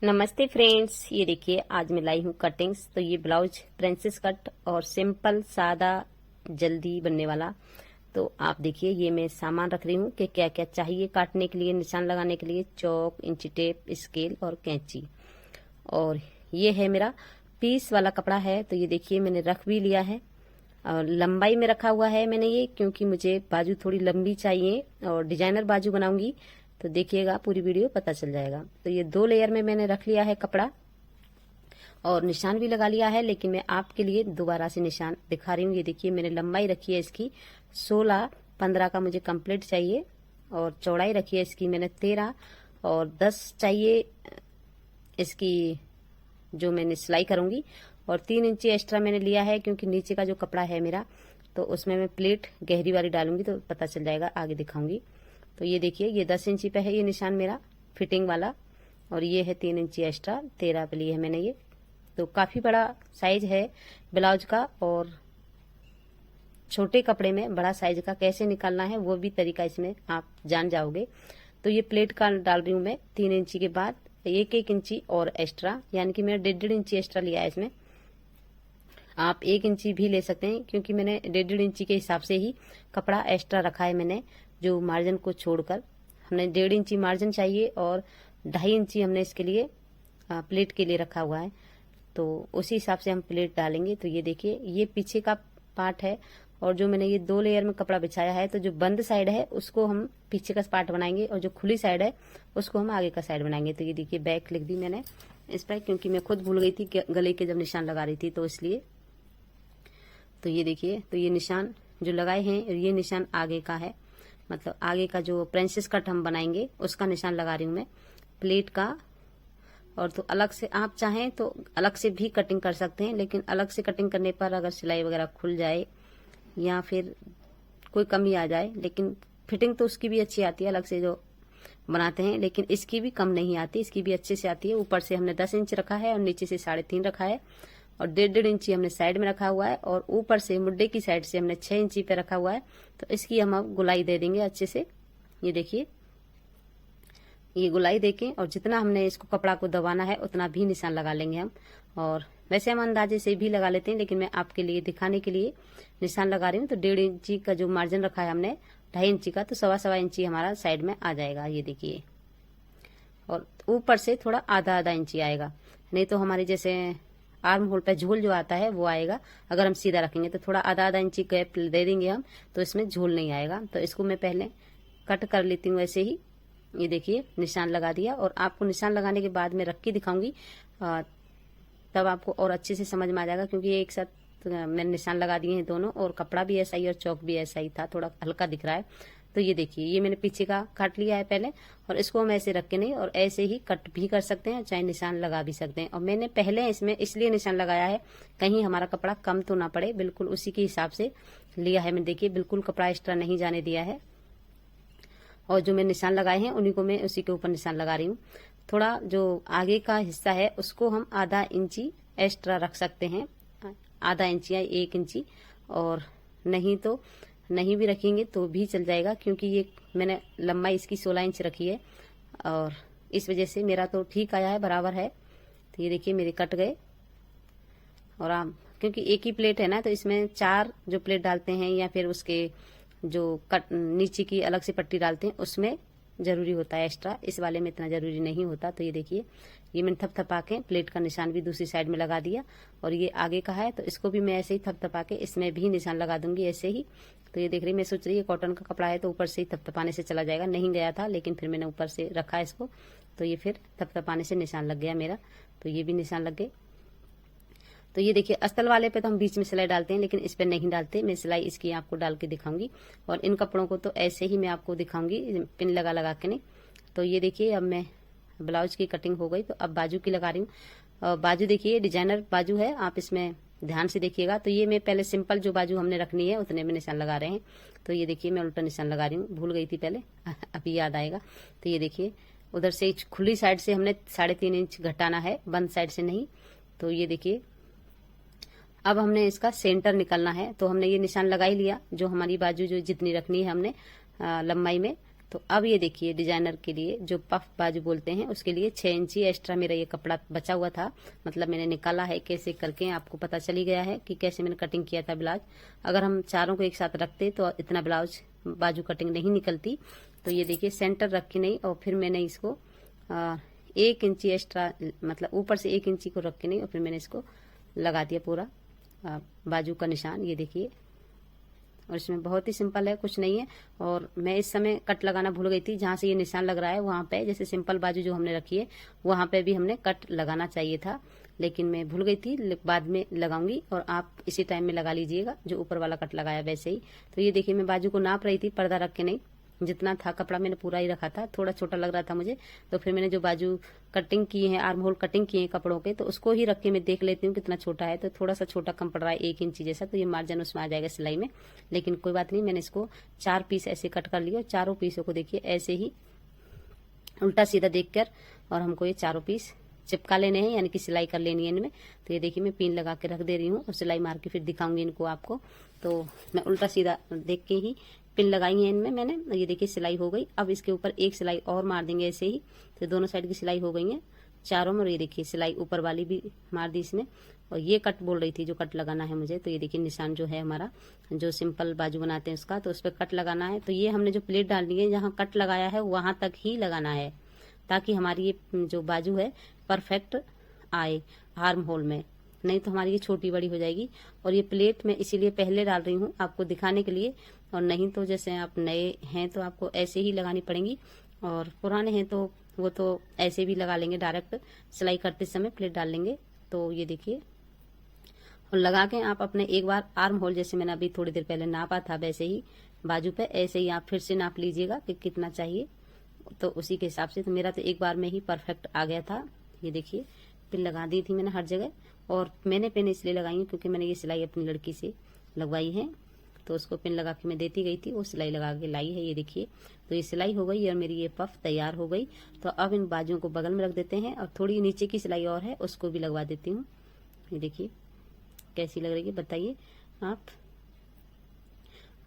नमस्ते फ्रेंड्स, ये देखिए आज मैं लाई हूँ कटिंग्स। तो ये ब्लाउज प्रिंसेस कट और सिंपल सादा जल्दी बनने वाला। तो आप देखिए ये मैं सामान रख रही हूँ कि क्या क्या चाहिए काटने के लिए, निशान लगाने के लिए। चौक, इंची टेप, स्केल और कैंची। और ये है मेरा पीस वाला कपड़ा है। तो ये देखिए मैंने रख भी लिया है और लंबाई में रखा हुआ है मैंने ये, क्योंकि मुझे बाजू थोड़ी लंबी चाहिए और डिजाइनर बाजू बनाऊंगी। तो देखिएगा पूरी वीडियो पता चल जाएगा। तो ये 2 लेयर में मैंने रख लिया है कपड़ा और निशान भी लगा लिया है, लेकिन मैं आपके लिए दोबारा से निशान दिखा रही हूँ। ये देखिए मैंने लंबाई रखी है इसकी 16-15 का मुझे कंप्लीट चाहिए और चौड़ाई रखी है इसकी मैंने 13 और 10 चाहिए इसकी जो मैंने सिलाई करूंगी। और 3 इंची एक्स्ट्रा मैंने लिया है क्योंकि नीचे का जो कपड़ा है मेरा तो उसमें मैं प्लेट गहरी वाली डालूंगी तो पता चल जाएगा, आगे दिखाऊंगी। तो ये देखिए ये 10 इंची पे है ये निशान मेरा फिटिंग वाला और ये है 3 इंची एक्स्ट्रा 13 पे लिए है मैंने ये। तो काफी बड़ा साइज है ब्लाउज का और छोटे कपड़े में बड़ा साइज का कैसे निकालना है वो भी तरीका इसमें आप जान जाओगे। तो ये प्लेट का डाल रही हूँ मैं 3 इंची के बाद 1-1 इंची और एक्स्ट्रा, यानी कि मैंने 1.5 इंची एक्स्ट्रा लिया है इसमें। आप 1 इंची भी ले सकते हैं क्योंकि मैंने 1.5 इंची के हिसाब से ही कपड़ा एक्स्ट्रा रखा है मैंने, जो मार्जिन को छोड़कर। हमने 1.5 इंची मार्जिन चाहिए और 2.5 इंची हमने इसके लिए प्लेट के लिए रखा हुआ है। तो उसी हिसाब से हम प्लेट डालेंगे। तो ये देखिए ये पीछे का पार्ट है और जो मैंने ये 2 लेयर में कपड़ा बिछाया है तो जो बंद साइड है उसको हम पीछे का पार्ट बनाएंगे और जो खुली साइड है उसको हम आगे का साइड बनाएंगे। तो ये देखिए बैक लिख दी मैंने इस पर, क्योंकि मैं खुद भूल गई थी गले के जब निशान लगा रही थी तो इसलिए। तो ये देखिए तो ये निशान जो लगाए हैं ये निशान आगे का है, मतलब आगे का जो प्रिंसेस कट हम बनाएंगे उसका निशान लगा रही हूँ मैं प्लेट का। और तो अलग से आप चाहें तो अलग से भी कटिंग कर सकते हैं, लेकिन अलग से कटिंग करने पर अगर सिलाई वगैरह खुल जाए या फिर कोई कमी आ जाए, लेकिन फिटिंग तो उसकी भी अच्छी आती है अलग से जो बनाते हैं, लेकिन इसकी भी कम नहीं आती, इसकी भी अच्छे से आती है। ऊपर से हमने 10 इंच रखा है और नीचे से 3.5 रखा है और 1.5 इंची हमने साइड में रखा हुआ है और ऊपर से मुड्डे की साइड से हमने 6 इंची पे रखा हुआ है। तो इसकी हम अब गुलाई दे देंगे अच्छे से। ये देखिए ये गुलाई देके और जितना हमने इसको कपड़ा को दबाना है उतना भी निशान लगा लेंगे हम। और वैसे हम अंदाजे से भी लगा लेते हैं, लेकिन मैं आपके लिए दिखाने के लिए निशान लगा रही हूँ। तो 1.5 इंची का जो मार्जिन रखा है हमने 2.5 इंची का, तो 1.25 इंची हमारा साइड में आ जाएगा। ये देखिए और ऊपर से थोड़ा आधा इंची आएगा, नहीं तो हमारी जैसे आर्म होल पे झोल जो आता है वो आएगा। अगर हम सीधा रखेंगे तो थोड़ा आधा इंची गैप दे देंगे हम, तो इसमें झोल नहीं आएगा। तो इसको मैं पहले कट कर लेती हूँ ऐसे ही। ये देखिए निशान लगा दिया और आपको निशान लगाने के बाद मैं रख के दिखाऊंगी, तब आपको और अच्छे से समझ में आ जाएगा, क्योंकि एक साथ मैंने निशान लगा दिए हैं दोनों और कपड़ा भी ऐसा ही और चौक भी ऐसा ही था, थोड़ा हल्का दिख रहा है। तो ये देखिए ये मैंने पीछे का काट लिया है पहले और इसको हम ऐसे रख के नहीं और ऐसे ही कट भी कर सकते हैं, चाहे निशान लगा भी सकते हैं। और मैंने पहले इसमें इसलिए निशान लगाया है कहीं हमारा कपड़ा कम तो ना पड़े, बिल्कुल उसी के हिसाब से लिया है। मैं देखिए बिल्कुल कपड़ा एक्स्ट्रा नहीं जाने दिया है और जो मैं निशान लगाए हैं उन्हीं को मैं उसी के ऊपर निशान लगा रही हूँ। थोड़ा जो आगे का हिस्सा है उसको हम आधा इंची एक्स्ट्रा रख सकते हैं, आधा इंची या 1 इंची, और नहीं तो नहीं भी रखेंगे तो भी चल जाएगा, क्योंकि ये मैंने लंबाई इसकी 16 इंच रखी है और इस वजह से मेरा तो ठीक आया है, बराबर है। तो ये देखिए मेरे कट गए। और आप क्योंकि एक ही प्लेट है ना, तो इसमें 4 जो प्लेट डालते हैं या फिर उसके जो कट नीचे की अलग से पट्टी डालते हैं उसमें जरूरी होता है एक्स्ट्रा, इस वाले में इतना जरूरी नहीं होता। तो ये देखिए ये मैंने थपथपा के प्लेट का निशान भी दूसरी साइड में लगा दिया और ये आगे का है तो इसको भी मैं ऐसे ही थपथपा के इसमें भी निशान लगा दूंगी ऐसे ही। तो ये देख रही मैं सोच रही है कॉटन का कपड़ा है तो ऊपर से ही थपथपाने से चला जाएगा, नहीं गया था, लेकिन फिर मैंने ऊपर से रखा इसको तो ये फिर थपथपाने से निशान लग गया मेरा। तो ये भी निशान लग गए। तो ये देखिए अस्तर वाले पे तो हम बीच में सिलाई डालते हैं, लेकिन इस पे नहीं डालते। मैं सिलाई इसकी आपको डाल के दिखाऊंगी और इन कपड़ों को तो ऐसे ही मैं आपको दिखाऊंगी पिन लगा लगा के नहीं। तो ये देखिए अब मैं ब्लाउज की कटिंग हो गई, तो अब बाजू की लगा रही हूँ। बाजू देखिए डिजाइनर बाजू है, आप इसमें ध्यान से देखिएगा। तो ये मैं पहले सिंपल जो बाजू हमने रखनी है उतने में निशान लगा रहे हैं। तो ये देखिए मैं उल्टा निशान लगा रही हूँ, भूल गई थी पहले अभी याद आएगा। तो ये देखिए उधर से खुली साइड से हमने 3.5 इंच घटाना है, बंद साइड से नहीं। तो ये देखिए अब हमने इसका सेंटर निकालना है। तो हमने ये निशान लगा ही लिया जो हमारी बाजू जो जितनी रखनी है हमने लंबाई में, तो अब ये देखिए डिजाइनर के लिए जो पफ बाजू बोलते हैं उसके लिए 6 इंची एक्स्ट्रा मेरा ये कपड़ा बचा हुआ था, मतलब मैंने निकाला है कैसे करके, आपको पता चली गया है कि कैसे मैंने कटिंग किया था ब्लाउज। अगर हम चारों को एक साथ रखते तो इतना ब्लाउज बाजू कटिंग नहीं निकलती। तो ये देखिए सेंटर रखी नहीं और फिर मैंने इसको 1 इंची एक्स्ट्रा, मतलब ऊपर से 1 इंची को रख के नहीं और फिर मैंने इसको लगा दिया पूरा बाजू का निशान। ये देखिए, और इसमें बहुत ही सिंपल है, कुछ नहीं है। और मैं इस समय कट लगाना भूल गई थी, जहां से ये निशान लग रहा है वहां पे, जैसे सिंपल बाजू जो हमने रखी है वहां पे भी हमने कट लगाना चाहिए था, लेकिन मैं भूल गई थी, बाद में लगाऊंगी। और आप इसी टाइम में लगा लीजिएगा जो ऊपर वाला कट लगाया वैसे ही। तो ये देखिए मैं बाजू को नाप रही थी, पर्दा रख के नहीं, जितना था कपड़ा मैंने पूरा ही रखा था, थोड़ा छोटा लग रहा था मुझे, तो फिर मैंने जो बाजू कटिंग की है, आर्म होल कटिंग किए हैं कपड़ों के, तो उसको ही रख के मैं देख लेती हूँ कितना छोटा है। तो थोड़ा सा छोटा कम पड़ रहा है 1 इंची जैसा, तो ये मार्जिन उसमें आ जाएगा सिलाई में, लेकिन कोई बात नहीं। मैंने इसको 4 पीस ऐसे कट कर लिया, चारों पीसों को देखिए ऐसे ही उल्टा सीधा देखकर, और हमको ये चारों पीस चिपका लेने हैं, यानी कि सिलाई कर लेनी है इनमें। तो ये देखिए मैं पिन लगा के रख दे रही हूँ और सिलाई मार के फिर दिखाऊंगी इनको आपको। तो मैं उल्टा सीधा देख के ही पिन लगाई है इनमें मैंने। ये देखिए सिलाई हो गई। अब इसके ऊपर एक सिलाई और मार देंगे ऐसे ही, तो दोनों साइड की सिलाई हो गई है चारों में। और ये देखिए सिलाई ऊपर वाली भी मार दी इसमें। और ये कट बोल रही थी जो कट लगाना है मुझे, तो ये देखिए निशान जो है हमारा, जो सिंपल बाजू बनाते हैं उसका, तो उस पर कट लगाना है। तो ये हमने जो प्लेट डालनी है, जहाँ कट लगाया है वहां तक ही लगाना है, ताकि हमारी ये जो बाजू है परफेक्ट आए आर्म होल में, नहीं तो हमारी ये छोटी बड़ी हो जाएगी। और ये प्लेट मैं इसीलिए पहले डाल रही हूँ आपको दिखाने के लिए, और नहीं तो जैसे आप नए हैं तो आपको ऐसे ही लगानी पड़ेंगी, और पुराने हैं तो वो तो ऐसे भी लगा लेंगे, डायरेक्ट सिलाई करते समय प्लेट डाल लेंगे। तो ये देखिए, और लगा के आप अपने एक बार आर्म होल, जैसे मैंने अभी थोड़ी देर पहले नापा था वैसे ही बाजू पे, ऐसे ही आप फिर से नाप लीजिएगा कि कितना चाहिए, तो उसी के हिसाब से। तो मेरा तो एक बार में ही परफेक्ट आ गया था। ये देखिए पिन लगा दी थी मैंने हर जगह, और मैंने पिन इसलिए लगाई है क्योंकि मैंने ये सिलाई अपनी लड़की से लगवाई है, तो उसको पिन लगा के मैं देती गई थी, वो सिलाई लगा के लाई है। ये देखिए, तो ये सिलाई हो गई और मेरी ये पफ तैयार हो गई। तो अब इन बाजुओं को बगल में रख देते हैं, और थोड़ी नीचे की सिलाई और है उसको भी लगवा देती हूँ। ये देखिए कैसी लग रही है बताइए आप।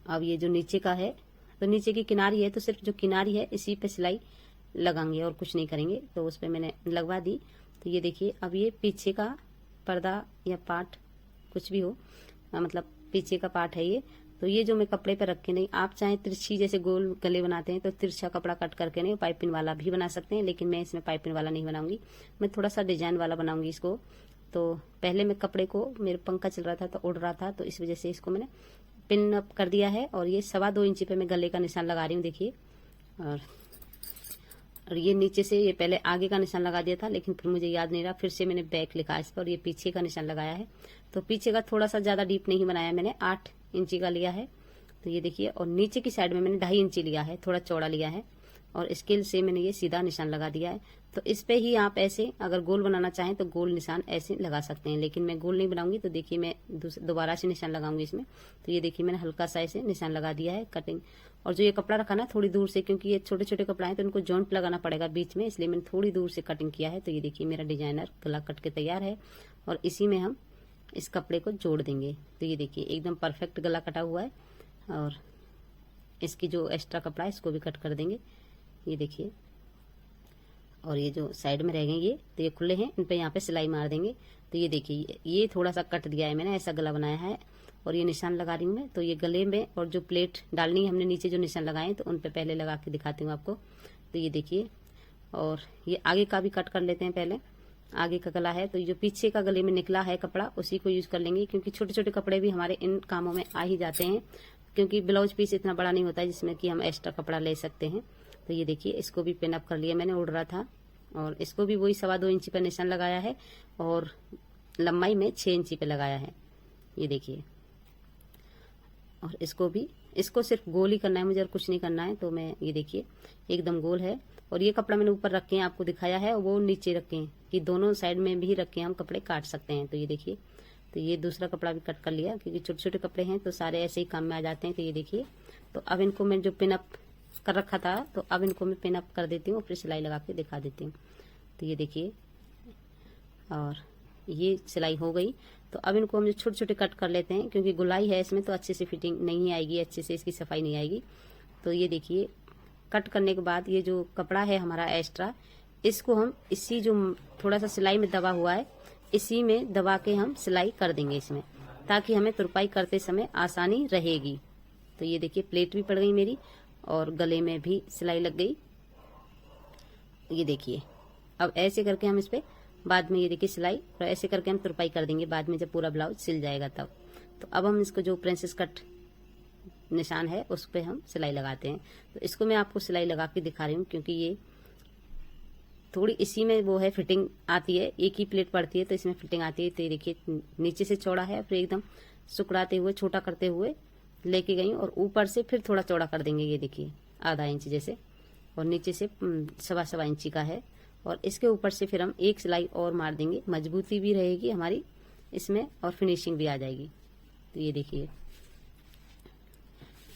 अब ये जो नीचे का है, तो नीचे की किनारी है, तो सिर्फ जो किनारी है इसी पे सिलाई लगाएंगे और कुछ नहीं करेंगे। तो उस पे मैंने लगवा दी। तो ये देखिए अब ये पीछे का पर्दा या पार्ट कुछ भी हो, मतलब पीछे का पार्ट है ये। तो ये जो मैं कपड़े पे रख के नहीं, आप चाहे तिरछी जैसे गोल गले बनाते हैं तो तिरछा कपड़ा कट करके नहीं पाइपिंग वाला भी बना सकते हैं, लेकिन मैं इसमें पाइपिंग वाला नहीं बनाऊंगी, मैं थोड़ा सा डिजाइन वाला बनाऊंगी इसको। तो पहले मैं कपड़े को, मेरे पंखा चल रहा था तो उड़ रहा था, तो इस वजह से इसको मैंने पिन अप कर दिया है। और ये 2.25 इंची पे मैं गले का निशान लगा रही हूँ देखिए। और ये नीचे से, ये पहले आगे का निशान लगा दिया था लेकिन फिर मुझे याद नहीं रहा, फिर से मैंने बैक लिखा इस पर, और ये पीछे का निशान लगाया है। तो पीछे का थोड़ा सा ज्यादा डीप नहीं बनाया मैंने, 8 इंची का लिया है। तो ये देखिए, और नीचे की साइड में मैंने 2.5 इंची लिया है, थोड़ा चौड़ा लिया है, और स्केल से मैंने ये सीधा निशान लगा दिया है। तो इस पे ही आप ऐसे अगर गोल बनाना चाहें तो गोल निशान ऐसे लगा सकते हैं, लेकिन मैं गोल नहीं बनाऊंगी। तो देखिए मैं दोबारा से निशान लगाऊंगी इसमें। तो ये देखिए मैंने हल्का सा ऐसे निशान लगा दिया है कटिंग। और जो ये कपड़ा रखा ना थोड़ी दूर से, क्योंकि ये छोटे छोटे कपड़ा है तो इनको जॉइंट लगाना पड़ेगा बीच में, इसलिए मैंने थोड़ी दूर से कटिंग किया है। तो ये देखिए मेरा डिजाइनर गला कट के तैयार है, और इसी में हम इस कपड़े को जोड़ देंगे। तो ये देखिए एकदम परफेक्ट गला कटा हुआ है, और इसकी जो एक्स्ट्रा कपड़ा है इसको भी कट कर देंगे। ये देखिए, और ये जो साइड में रह गए ये, तो ये खुले हैं, इन पे यहाँ पे सिलाई मार देंगे। तो ये देखिए ये थोड़ा सा कट दिया है मैंने, ऐसा गला बनाया है, और ये निशान लगा रही हूँ मैं। तो ये गले में, और जो प्लेट डालनी है हमने नीचे जो निशान लगाए तो उन पे पहले लगा के दिखाती हूँ आपको। तो ये देखिए, और ये आगे का भी कट कर लेते हैं पहले। आगे का गला है तो ये जो पीछे का गले में निकला है कपड़ा उसी को यूज कर लेंगे, क्योंकि छोटे छोटे कपड़े भी हमारे इन कामों में आ ही जाते हैं, क्योंकि ब्लाउज पीस इतना बड़ा नहीं होता है जिसमें कि हम एक्स्ट्रा कपड़ा ले सकते हैं। तो ये देखिए इसको भी पिन अप कर लिया मैंने, उड़ रहा था, और इसको भी वही 2.25 इंची पर निशान लगाया है, और लंबाई में 6 इंची पे लगाया है। ये देखिए, और इसको भी, इसको सिर्फ गोल ही करना है मुझे और कुछ नहीं करना है। तो मैं ये देखिए एकदम गोल है, और ये कपड़ा मैंने ऊपर रखे हैं आपको दिखाया है, और वो नीचे रखे हैं कि दोनों साइड में भी रखे हम कपड़े काट सकते हैं। तो ये देखिए, तो ये दूसरा कपड़ा भी कट कर लिया, क्योंकि छोटे छोटे कपड़े हैं तो सारे ऐसे ही काम में आ जाते हैं। तो ये देखिए, तो अब इनको मैं जो पिन अप कर रखा था, तो अब इनको मैं पिन अप कर देती हूँ, फिर सिलाई लगा के दिखा देती हूँ। तो ये देखिए, और ये सिलाई हो गई। तो अब इनको हम छोटे छोटे कट कर लेते हैं, क्योंकि गुलाई है इसमें तो अच्छे से फिटिंग नहीं आएगी, अच्छे से इसकी सफाई नहीं आएगी। तो ये देखिए कट करने के बाद ये जो कपड़ा है हमारा एक्स्ट्रा, इसको हम इसी जो थोड़ा सा सिलाई में दबा हुआ है, इसी में दबा के हम सिलाई कर देंगे इसमें, ताकि हमें तुरपाई करते समय आसानी रहेगी। तो ये देखिए प्लेट भी पड़ गई मेरी और गले में भी सिलाई लग गई। ये देखिए अब ऐसे करके हम इस पे बाद में, ये देखिए सिलाई, और ऐसे करके हम तुरपाई कर देंगे बाद में जब पूरा ब्लाउज सिल जाएगा तब। तो अब हम इसको जो प्रिंसेस कट निशान है उस पे हम सिलाई लगाते हैं। तो इसको मैं आपको सिलाई लगा के दिखा रही हूँ, क्योंकि ये थोड़ी इसी में वो है फिटिंग आती है, एक ही प्लेट पड़ती है तो इसमें फिटिंग आती है। तो ये देखिए नीचे से चौड़ा है, फिर एकदम सुकड़ाते हुए छोटा करते हुए लेके गई और ऊपर से फिर थोड़ा चौड़ा कर देंगे। ये देखिए आधा इंच जैसे, और नीचे से 1.25 इंची का है, और इसके ऊपर से फिर हम एक सिलाई और मार देंगे, मजबूती भी रहेगी हमारी इसमें और फिनिशिंग भी आ जाएगी। तो ये देखिए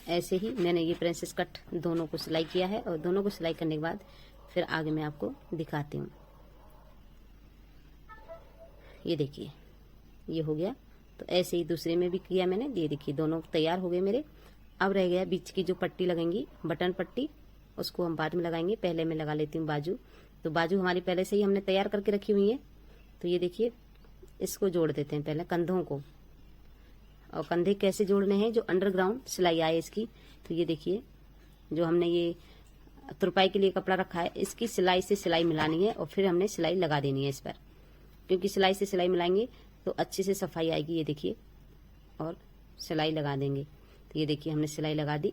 ऐसे ही मैंने ये प्रिंसेस कट दोनों को सिलाई किया है, और दोनों को सिलाई करने के बाद फिर आगे मैं आपको दिखाती हूँ। ये देखिए ये हो गया। तो ऐसे ही दूसरे में भी किया मैंने। ये देखिए दोनों तैयार हो गए मेरे। अब रह गया बीच की जो पट्टी लगेंगी, बटन पट्टी, उसको हम बाद में लगाएंगे। पहले मैं लगा लेती हूँ बाजू। तो बाजू हमारी पहले से ही हमने तैयार करके रखी हुई है। तो ये देखिए इसको जोड़ देते हैं पहले कंधों को, और कंधे कैसे जोड़ने हैं, जो अंडरग्राउंड सिलाई आए इसकी। तो ये देखिए जो हमने ये तुरपाई के लिए कपड़ा रखा है, इसकी सिलाई से सिलाई मिलानी है और फिर हमने सिलाई लगा देनी है इस पर, क्योंकि सिलाई से सिलाई मिलाएंगे तो अच्छे से सफाई आएगी। ये देखिए और सिलाई लगा देंगे। तो ये देखिए हमने सिलाई लगा दी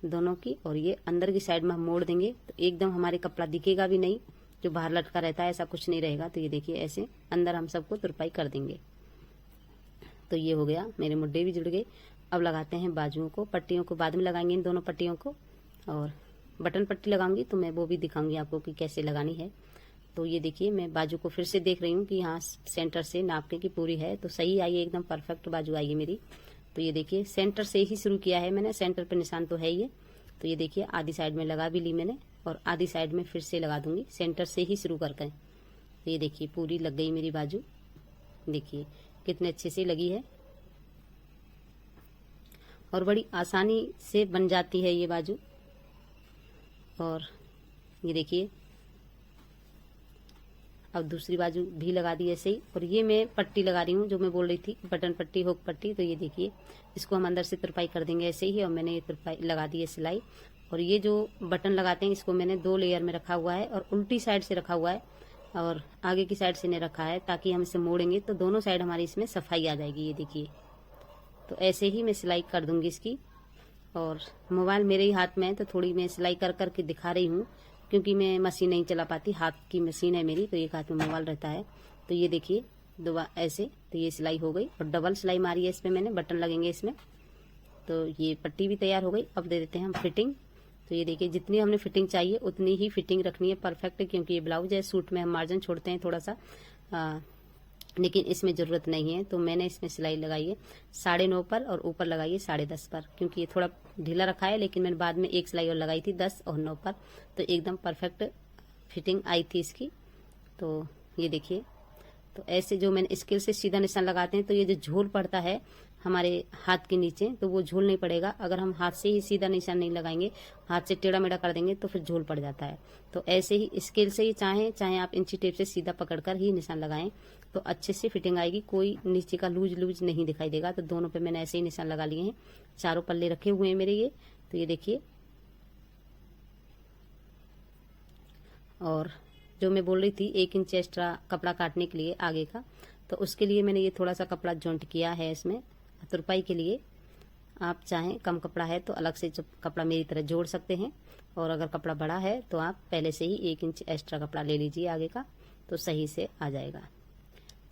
दोनों की, और ये अंदर की साइड में हम मोड़ देंगे तो एकदम हमारे कपड़ा दिखेगा भी नहीं, जो बाहर लटका रहता है ऐसा कुछ नहीं रहेगा। तो ये देखिए ऐसे अंदर हम सबको तुरपाई कर देंगे। तो ये हो गया, मेरे मुड्डे भी जुड़ गए। अब लगाते हैं बाजुओं को, पट्टियों को बाद में लगाएंगे इन दोनों पट्टियों को, और बटन पट्टी लगाऊंगी तो मैं वो भी दिखाऊंगी आपको कि कैसे लगानी है। तो ये देखिए मैं बाजू को फिर से देख रही हूँ कि हाँ सेंटर से नापने की पूरी है, तो सही आई है, एकदम परफेक्ट बाजू आई है मेरी। तो ये देखिए सेंटर से ही शुरू किया है मैंने, सेंटर पे निशान तो है ही। तो ये देखिए आधी साइड में लगा भी ली मैंने, और आधी साइड में फिर से लगा दूंगी, सेंटर से ही शुरू करके। तो ये देखिए पूरी लग गई मेरी बाजू, देखिए कितने अच्छे से लगी है, और बड़ी आसानी से बन जाती है ये बाजू। और ये देखिए अब दूसरी बाजू भी लगा दी ऐसे ही, और ये मैं पट्टी लगा रही हूँ जो मैं बोल रही थी, बटन पट्टी, हुक पट्टी। तो ये देखिए इसको हम अंदर से तुरपाई कर देंगे ऐसे ही, और मैंने ये तुरपाई लगा दी है सिलाई। और ये जो बटन लगाते हैं इसको मैंने 2 लेयर में रखा हुआ है, और उल्टी साइड से रखा हुआ है और आगे की साइड से नहीं रखा है, ताकि हम इसे मोड़ेंगे तो दोनों साइड हमारी इसमें सफाई आ जाएगी। ये देखिए तो ऐसे ही मैं सिलाई कर दूंगी इसकी। और मोबाइल मेरे ही हाथ में है तो थोड़ी मैं सिलाई कर करके दिखा रही हूँ, क्योंकि मैं मशीन नहीं चला पाती, हाथ की मशीन है मेरी, तो एक हाथ में मोबाइल रहता है। तो ये देखिए ऐसे, तो ये सिलाई हो गई, और डबल सिलाई मारी है इसमें मैंने, बटन लगेंगे इसमें। तो ये पट्टी भी तैयार हो गई। अब दे देते हैं हम फिटिंग। तो ये देखिए जितनी हमने फिटिंग चाहिए उतनी ही फिटिंग रखनी है परफेक्ट, क्योंकि ये ब्लाउज है, सूट में हम मार्जिन छोड़ते हैं थोड़ा सा, लेकिन इसमें जरूरत नहीं है। तो मैंने इसमें सिलाई लगाई है 9.5 पर, और ऊपर लगाई है 10.5 पर, क्योंकि ये थोड़ा ढीला रखा है, लेकिन मैंने बाद में एक सिलाई और लगाई थी 10 और 9 पर, तो एकदम परफेक्ट फिटिंग आई थी इसकी। तो ये देखिए तो ऐसे जो मैंने स्केल से सीधा निशान लगाते हैं, तो ये जो झोल पड़ता है हमारे हाथ के नीचे, तो वो झोल नहीं पड़ेगा। अगर हम हाथ से ही सीधा निशान नहीं लगाएंगे, हाथ से टेढ़ा मेढ़ा कर देंगे तो फिर झोल पड़ जाता है। तो ऐसे ही स्केल से ही चाहे आप इंची टेप से सीधा पकड़कर ही निशान लगाएं तो अच्छे से फिटिंग आएगी, कोई नीचे का लूज नहीं दिखाई देगा। तो दोनों पे मैंने ऐसे ही निशान लगा लिए हैं, चारों पल्ले रखे हुए हैं मेरे ये। तो ये देखिए, और जो मैं बोल रही थी 1 इंच एक्स्ट्रा कपड़ा काटने के लिए आगे का, तो उसके लिए मैंने ये थोड़ा सा कपड़ा जॉइंट किया है इसमें तुरपाई के लिए। आप चाहें कम कपड़ा है तो अलग से कपड़ा मेरी तरह जोड़ सकते हैं, और अगर कपड़ा बड़ा है तो आप पहले से ही 1 इंच एक्स्ट्रा कपड़ा ले लीजिए आगे का, तो सही से आ जाएगा।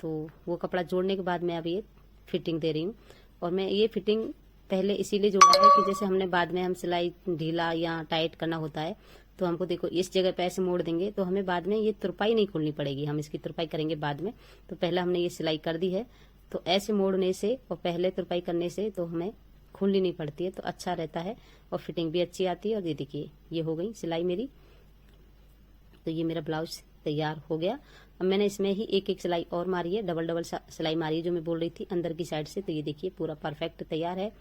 तो वो कपड़ा जोड़ने के बाद मैं अब ये फिटिंग दे रही हूँ। और मैं ये फिटिंग पहले इसीलिए जोड़ा है कि जैसे हमने बाद में हम सिलाई ढीला या टाइट करना होता है, तो हमको देखो इस जगह पे ऐसे मोड़ देंगे तो हमें बाद में ये तुरपाई नहीं खोलनी पड़ेगी, हम इसकी तुरपाई करेंगे बाद में। तो पहले हमने ये सिलाई कर दी है, तो ऐसे मोड़ने से और पहले तुरपाई करने से तो हमें खोलनी नहीं पड़ती है, तो अच्छा रहता है और फिटिंग भी अच्छी आती है। और ये देखिए ये हो गई सिलाई मेरी। तो ये मेरा ब्लाउज तैयार हो गया। अब मैंने इसमें ही एक सिलाई और मारी है, डबल सिलाई मारी है जो मैं बोल रही थी अंदर की साइड से। तो ये देखिए पूरा परफेक्ट तैयार है।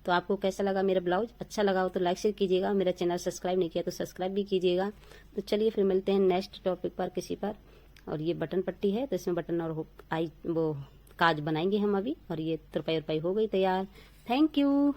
तो आपको कैसा लगा मेरा ब्लाउज? अच्छा लगा हो तो लाइक शेयर कीजिएगा, मेरा चैनल सब्सक्राइब नहीं किया तो सब्सक्राइब भी कीजिएगा। तो चलिए फिर मिलते हैं नेक्स्ट टॉपिक पर किसी पर। और ये बटन पट्टी है तो इसमें बटन और वो काज बनाएंगे हम अभी। और ये तुरपाई उरपाई हो गई तैयार। Thank you.